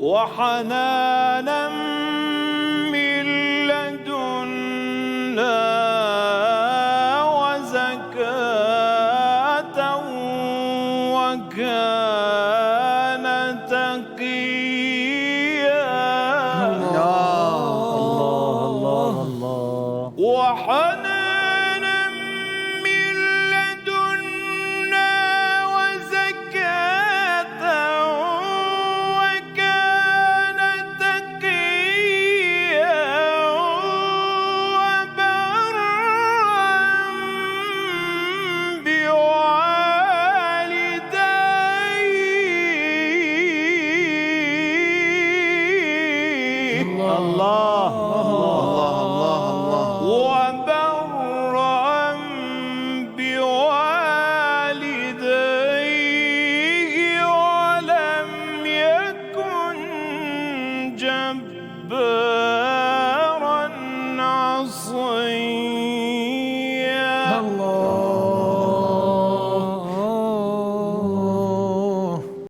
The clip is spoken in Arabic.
وحنانا من لدنا وزكاة وكان تقيا. الله الله الله. وحنانا من لدنا وزكاة وكان تقيا وبرا بوالديه. الله وبرا بوالديه ولم يكن جبارا